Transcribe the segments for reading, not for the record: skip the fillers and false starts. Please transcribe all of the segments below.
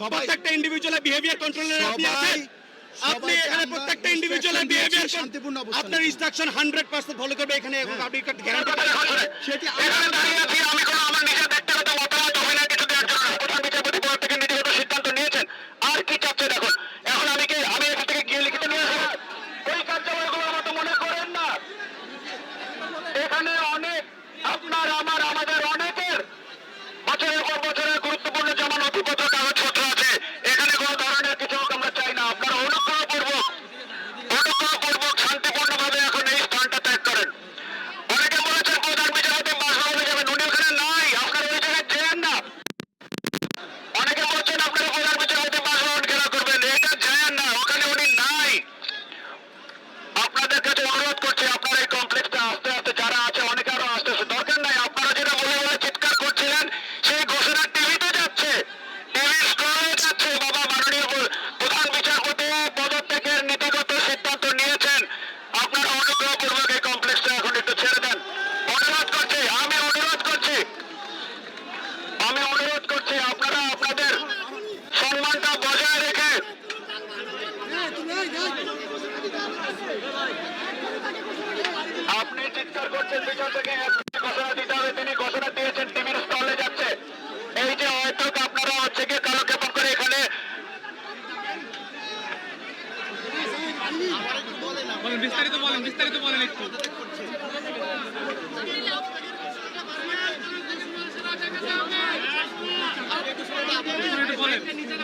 প্রত্যেকটা individual behaviour controller আপনি আছেন। আপনি এখানে প্রত্যেকটা ইন্ডিভিজুয়াল বিহেভিয়ার শান্তিপূর্ণ অবস্থান, আপনার ইনস্ট্রাকশন 100% ফলো করবে এখানে, এবং আপনি গ্যারান্টি সেটি এখানে দাঁড়িয়ে আছি। আমি কোনো আমার নিজের ব্যক্তিগত মতামত অভিনয় কিছু দেওয়ার জন্য প্রধান বিচারপতি পদ থেকে নীতিগত সিদ্ধান্ত নিয়েছেন। আর কি চাচ্ছে দেখুন, এখন আমি এখান থেকে গিয়ে লিখিত নিয়ে আসবো। ওই কার্যালয়গুলো মতো মনে করেন না, এখানে অনেক আপনার আমাদের অনেকের বছরের পর বছরের গুরুত্বপূর্ণ যেমন নথিপত্র কাগজপত্র আছে। এখানে কোনো ধরনের কিছু আমরা চাই না। আপনারা অনুগ্রহপূর্বক শান্তিপূর্ণভাবে এখন এই স্থানটা ত্যাগ করেন। অনেকে বলেছেন প্রধান বিচারপতি বাসভবনে যাবেন, উনি ওখানে নাই, আপনারা ওই জায়গায় যেন না। অনেকে বলছেন আপনারা প্রধান বিচারপতি বাসভবন ঘেরাও করবেন, এটা যেন না, ওখানে উনি নাই। আপনাদের কাছে অনুরোধ করছি, আপনারা এই কমপ্লেক্সটা আস্তে আস্তে যারা আছে, অনেকে আরো আসতে দরকার নাই। আপনারা যেটা বলে বলে চিৎকার করছিলেন, সেই ঘোষণা টিভিতে যাচ্ছে, টিভির স্ক্রলে যাচ্ছে। বাবা মাননীয় প্রধান বিচারপতি পদত্যাগের নীতিগত সিদ্ধান্ত নিয়েছেন। আপনারা অনুগ্রহপূর্বক এই কমপ্লেক্সটা এখন একটু ছেড়ে দেন। আমি অনুরোধ করছি আপনারা আপনাদের সম্মানটা বজায় রেখে আপনি চিৎকার করছেন পিছন থেকে, ঘোষণা দিতে হবে। তিনি ঘোষণা দিয়েছেন, টিভির স্টলে যাচ্ছে। এই যে হয়তো আপনারা হচ্ছে গিয়ে কালক্ষেপণ করে এখানে বিস্তারিত বলেন একটু।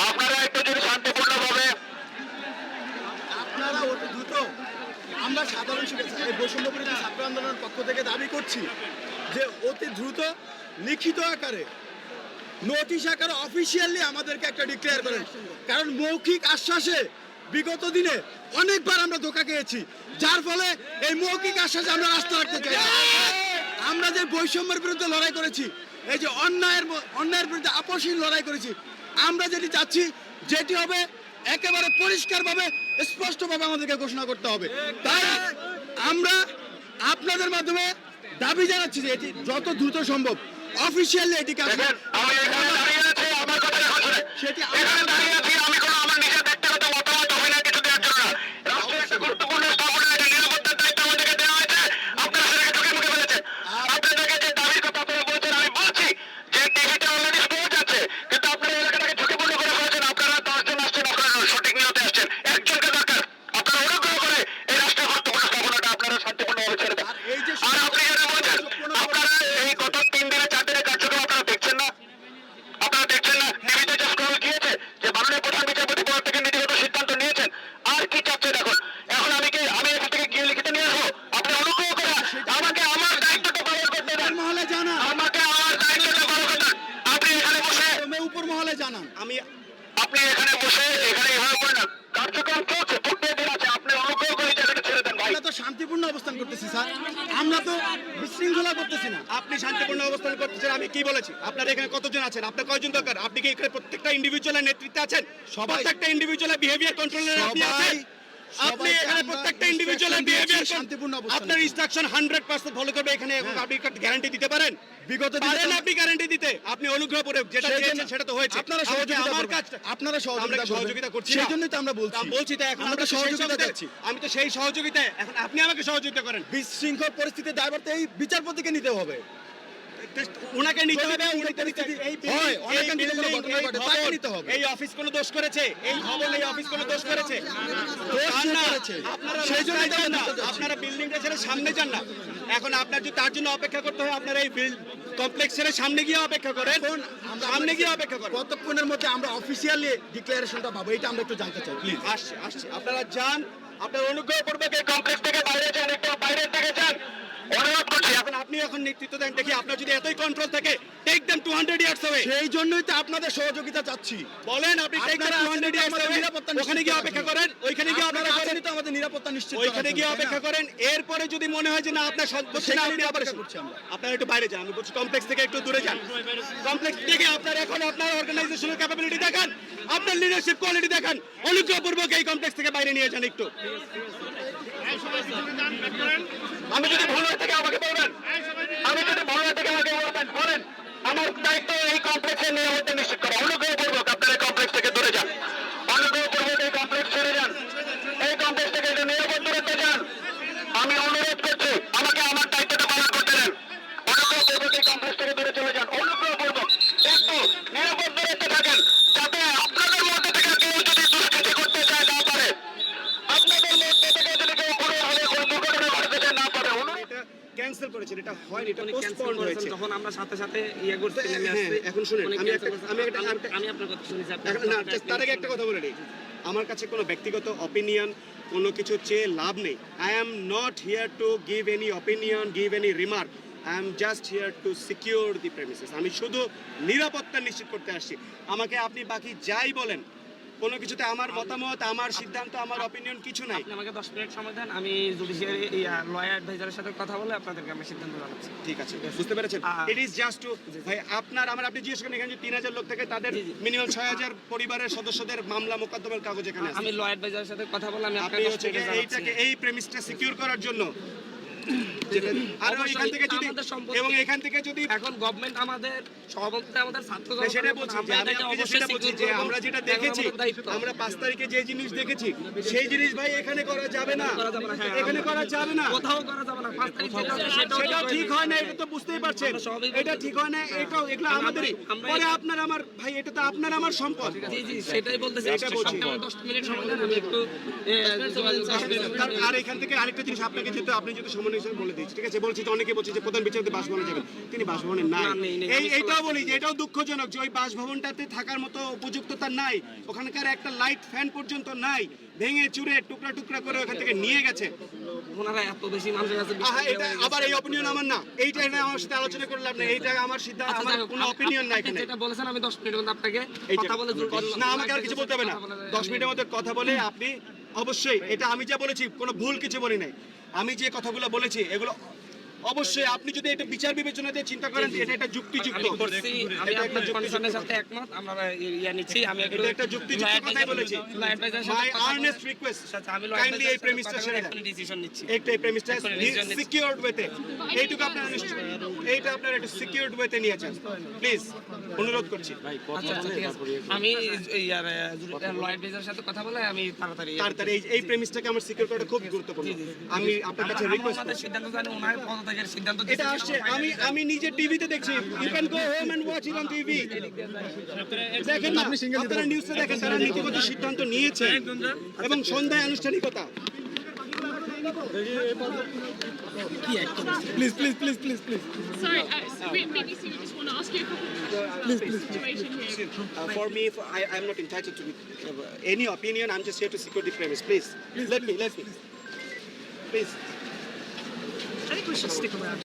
আপনারা একটু যদি শান্তিপূর্ণভাবে আপনারা অতি দ্রুত, আমরা সাধারণ এই বৈষম্য বিরোধী ছাত্র আন্দোলনের পক্ষ থেকে দাবি করছি যে অতি দ্রুত লিখিত আকারে, নোটিশ আকারে অফিসিয়ালি আমাদেরকে একটা ডিক্লেয়ার করেন। কারণ মৌখিক আশ্বাসে বিগত দিনে অনেকবার আমরা ধোঁকা খেয়েছি, যার ফলে এই মৌখিক আশ্বাসে আমরা রাস্তা রাখতে চাই। আমরা যে বৈষম্যের বিরুদ্ধে লড়াই করেছি, এই যে অন্যায়ের বিরুদ্ধে আপোষহীন লড়াই করেছি, আমরা যেটি চাচ্ছি যেটি হবে একেবারে পরিষ্কারভাবে স্পষ্টভাবে আমাদেরকে ঘোষণা করতে হবে। তাই আমরা আপনাদের মাধ্যমে দাবি জানাচ্ছি যে এটি যত দ্রুত সম্ভব অফিসিয়ালি এটিকে সেটি আমি কোনো আমার নিজের ব্যক্তিগত মতামত অভিনয় কিছু দেওয়ার জন্য না। রাষ্ট্রের একটা গুরুত্বপূর্ণ স্থাপনা, এটা নিরাপত্তার দায়িত্ব আমাদেরকে দেওয়া হয়েছে। আপনারা সেটাকে চোখে মুখে ফেলেছেন। আপনাদেরকে যে দাবির কথা আপনারা বলছেন, আমি বলছি যে টিভিটা অলরেডি স্পোর্ট আছে, কিন্তু আপনারা এলাকাটাকে ঝুঁকিপূর্ণ করে ফেলেছেন। আপনারা 10 জন আসছেন, আপনারা সঠিক নিয়তে আসছেন, একজনকে দরকার। আপনারা অনুগ্রহ করে এই রাষ্ট্রের গুরুত্বপূর্ণ স্থাপনাটা আপনারা শান্তিপূর্ণভাবে ছেড়ে দেন। আর আপনি যেটা বলছেন, আপনারা এই গত 3 দিনে 4 দিনের কার্যক্রম আপনারা দেখছেন না, টিভিতে যে স্ক্রল গিয়েছে যে মাননীয় প্রধান বিচারপতি পদ থেকে নীতিগত সিদ্ধান্ত নিয়েছেন। আর কি চাচ্ছে দেখুন, এখন আমি এখান থেকে গিয়ে লিখিত নিয়ে আসবো। আপনি অনুগ্রহ করে আমাকে আমার দায়িত্বটা পালন করতে দেন। মহলে জানান, আমাকে আমার দায়িত্বটা পালন করতে দেন। আপনি এখানে বসে উপর মহলে জানান, আপনি এখানে বসে এখানে এভাবে করেন না, কার্যক্রম চলছে, প্রত্যেক দিন আছে। আপনি অনুগ্রহ করে জায়গাটা ছেড়ে দেন ভাই। আমরা তো শান্তিপূর্ণ অবস্থান করতেছি স্যার, আমরা তো বিশৃঙ্খলা করতেছি না। আপনি শান্তিপূর্ণ অবস্থান করতেছেন, আমি কি বলেছি? আপনারা এখানে কতজন আছেন? আপনার কয়জন দরকার? আপনি কি এখানে প্রত্যেকটা ইন্ডিভিজুয়ালের নেতৃত্বে আছেন? প্রত্যেকটা ইন্ডিভিজুয়ালের বিহেভিয়ার কন্ট্রোলার আপনি আছেন। আপনি এখানে প্রত্যেকটা ইন্ডিভিজুয়ালের বিহেভিয়ার শান্তিপূর্ণ অবস্থান, আপনার ইনস্ট্রাকশন 100% ফলো করবে এখানে, এবং আপনি গ্যারান্টি দিতে পারেন? বিগত পারেন আপনি গ্যারান্টি দিতে? আপনি অনুগ্রহ করে যেটা দিয়েছেন সেটা তো হয়েছে। আপনারা সহযোগিতা করছি, সেই জন্যই তো আমরা বলছি তো এখন আমরা সহযোগিতা চাচ্ছি। আমি তো সেই সহযোগিতায়, এখন আপনি আমাকে সহযোগিতা করেন। বিশৃঙ্খল পরিস্থিতির দায়ভার এই বিচারপতিকে নিতে হবে, উনাকে নিতে হবে। এই অফিস কোনো দোষ করেছে? এই ভবন, এই অফিস কোনো দোষ করেছে? আপনারা বিল্ডিংটা ছেড়ে সামনে যান না। এখন আপনার যদি তার জন্য অপেক্ষা করতে হয়, আপনারা এই কমপ্লেক্স ছেড়ে সামনে গিয়ে অপেক্ষা করেন। সামনে গিয়ে অপেক্ষা করেন। কতক্ষণের মধ্যে আমরা অফিসিয়ালি ডিক্লারেশনটা পাবো, এটা আমরা একটু জানতে চাই প্লিজ। আসছি। আপনারা যান, আপনার অনুগ্রহ পূর্বক এই কমপ্লেক্স থেকে বাইরে যান, একটু বাইরের থেকে যান, অনুরোধ করছি। এখন আপনি নেতৃত্ব দেন, দেখি আপনার যদি এতই কন্ট্রোল থাকে, টেক দেম 200 ইয়ার্স অ্যাওয়ে। সেই জন্যই তো আপনাদের সহযোগিতা চাচ্ছি। বলেন আপনি টেক দেম 200 ইয়ার্স অ্যাওয়ে, ওখানে গিয়ে অপেক্ষা করেন। ওইখানে গিয়ে অপেক্ষা করেন, তো আমাদের নিরাপত্তা নিশ্চিত, ওইখানে গিয়ে অপেক্ষা করেন। এরপরে যদি মনে হয় যে না আপনার সর্বোচ্চ না, আপনি অপেক্ষা করছেন, আপনারা একটু বাইরে যান। আমি বলছি কমপ্লেক্স থেকে একটু দূরে যান। কমপ্লেক্স থেকে আপনারা এখন আপনার অর্গানাইজেশনাল ক্যাপাবিলিটি দেখান, আপনার লিডারশিপ কোয়ালিটি দেখান। অনুগ্রহপূর্বক এই কমপ্লেক্স থেকে বাইরে নিয়ে যান একটু। আমি যদি ভুল হয়ে থাকে আমাকে বলবেন, বলেন। আমার দায়িত্ব এই কমপ্লেক্সের নিরাপত্তা নিশ্চিত করা। অনুগ্রহপূর্বক আপনারা কমপ্লেক্স থেকে এটা উনি পোস্টপন্ড cancel করেছেন, হয়েছে। যখন আমরা সাথে সাথে ইয়ে করতে নেমে হ্যাঁ, আসছি, এখন শুনেন, উনি আমি cancel একটা- করেছেন। আমি আপনার কথা শুনেছি, আপনি এখন না, just তার আগে একটা কথা বলে নিই। আমার কাছে কোনো ব্যক্তিগত অপিনিয়ন কোনো কিছু চেয়ে লাভ নেই। I am not here to give any opinion, give any remark. I am just here to secure the premises. আমি শুধু নিরাপত্তা নিশ্চিত করতে আসছি। আমাকে আপনি বাকি যাই বলেন, কোনো কিছুতে আমার মতামত, আমার সিদ্ধান্ত, আমার অপিনিয়ন কিছু নাই। আপনি আমাকে 10 মিনিট সময় দেন, আমি জুডিশিয়ারি লয়ার অ্যাডভাইজারের সাথে কথা বলে আপনাদেরকে আমি সিদ্ধান্ত জানাচ্ছি। ঠিক আছে, বুঝতে পেরেছেন? ইট ইজ জাস্ট টু, ভাই আপনার আমার, আপনি জিজ্ঞেস করেন এখানে যে 3000 লোক থেকে তাদের জি, জি। মিনিমাম 6000 পরিবারের সদস্যদের মামলা মোকদ্দমার কাগজ এখানে আছে। আমি লয়ার অ্যাডভাইজারের সাথে কথা বলে আমি আপনি আপনাকে 10 হচ্ছে মিনিটে গিয়ে জানাচ্ছি। এইটাকে, এই প্রেমিসটা সিকিউর করার জন্য যেটা, আর অবশ্যই এখান থেকে যদি, আমাদের সম্পত্তি- এবং এখান থেকে যদি, এখন গভর্নমেন্ট আমাদের সভাপতি, আমাদের ছাত্র না, সেটা জনতা, বলছি যে আমরা আমি এটাকে আপনাকে অবশ্যই সেটা বলছি secure যে করবো। আমরা যেটা এখন দেখেছি, আমাদের দায়িত্ব। আমরা 5 তারিখে যে জিনিস দেখেছি সেই জিনিস ভাই এখানে করা যাবে না, করা যাবে না, হ্যাঁ, এখানে করা যাবে না। কোথাও করা যাবে না, 5 তারিখ যেটা আছে সেটাও সেটাও ঠিক হয়নি। হয় না, এটা তো বুঝতেই পারছেন। আমরা সবই এটা ঠিক হয় না, এটাও, এগুলো আমাদেরই। আমরা- পরে আপনার আমার, ভাই এটা তো আপনার আমার সম্পদ। জি জি, সেটাই বলতেছি। এটা বলছি। আপনি আমার 10 মিনিট সময় দেন, আমি একটু আর এখান থেকে আরেকটা জিনিস আপনাকে যেহেতু, আপনি যেহেতু সমন্বয় হিসেবে বলে দিচ্ছি, ঠিক আছে? বলছি তো, অনেকে বলছে যে প্রধান বিচারপতি বাসভবনে যাবেন, তিনি বাসভবনে নাই। না, নেই, নেই। এইটাও বলি যে এটাও দুঃখজনক যে ওই বাসভবনটাতে থাকার মতো উপযুক্ততা নাই, ওখানকার একটা লাইট ফ্যান পর্যন্ত নাই, ভেঙে চুরে টুকরা টুকরা করে ওখান থেকে নিয়ে গেছে। ওনারা এত বেশি মানুষের কাছে আহা, এটা আবার এই অপিনিয়ন আমার না, এইটা এটা আমার সাথে আলোচনা করে লাভ নেই, এইটা আমার সিদ্ধান্ত, আচ্ছা, আমার যাই হোক, কোনো অপিনিয়ন নাই আপনি এখানে। যেটা বলেছেন আমি 10 মিনিটের মধ্যে আপনাকে এইটা- কথা বলে না, আমাকে আর কিছু বলতে হবে না, 10 মিনিটের মধ্যে কথা বলে আপনি অবশ্যই, এটা আমি যা বলেছি কোনো ভুল কিছু বলি নাই, আমি যে কথাগুলো বলেছি এগুলো অবশ্যই আপনি যদি এটা বিচার বিবেচনা দিয়ে চিন্তা করেন যে এটা একটা যুক্তিযুক্ত, আমি করছি, আমি এটা একটা আপনার যুক্তিযুক্ত কনসার্নের কথা। সাথে একমত, আমরা ইয়া নিচ্ছি, আমি একটু এটা একটা যুক্তিযুক্ত কথাই বলেছি। মাই আর্নেস্ট রিকোয়েস্ট, কাইন্ডলি এই প্রেমিসটা ছেড়ে দেন, ডিসিশন নিচ্ছি। একটা এই প্রেমিসটা এখনই decision নিচ্ছি। সিকিউরড ওয়েতে, এইটুকু আপনারা নিশ্চয়, এইটা আপনারা একটু সিকিউরড ওয়েতে নিয়েছেন, প্লিজ অনুরোধ করছি। আচ্ছা আচ্ছা, ঠিক আছে। আমি ইয়ার লয়ার অ্যাডভাইজারের সাথে কথা বলে আমি তাড়াতাড়ি তাড়াতাড়ি এই প্রেমিসটাকে আমার সিকিউর করাটা খুব গুরুত্বপূর্ণ। আমি আপনার কাছে রিকোয়েস্ট আমাদের করছি, সিদ্ধান্ত জানি, ওনার পদত্যাগের সিদ্ধান্ত এটা আসছে, আমি নিজে টিভিতে দেখছি, you can go home and watch it on TV. দেখেন না, আপনারা নিউজে দেখেন, তারা নীতিগত সিদ্ধান্ত নিয়েছে এবং সন্ধ্যায় আনুষ্ঠানিকতা। Please please please please please Sorry, BBC, we just want to ask you a couple of questions about the situation here. For me, I'm not entitled to any opinion. I'm just here to secure the premise. Please, let me. Please. I think we should stick around.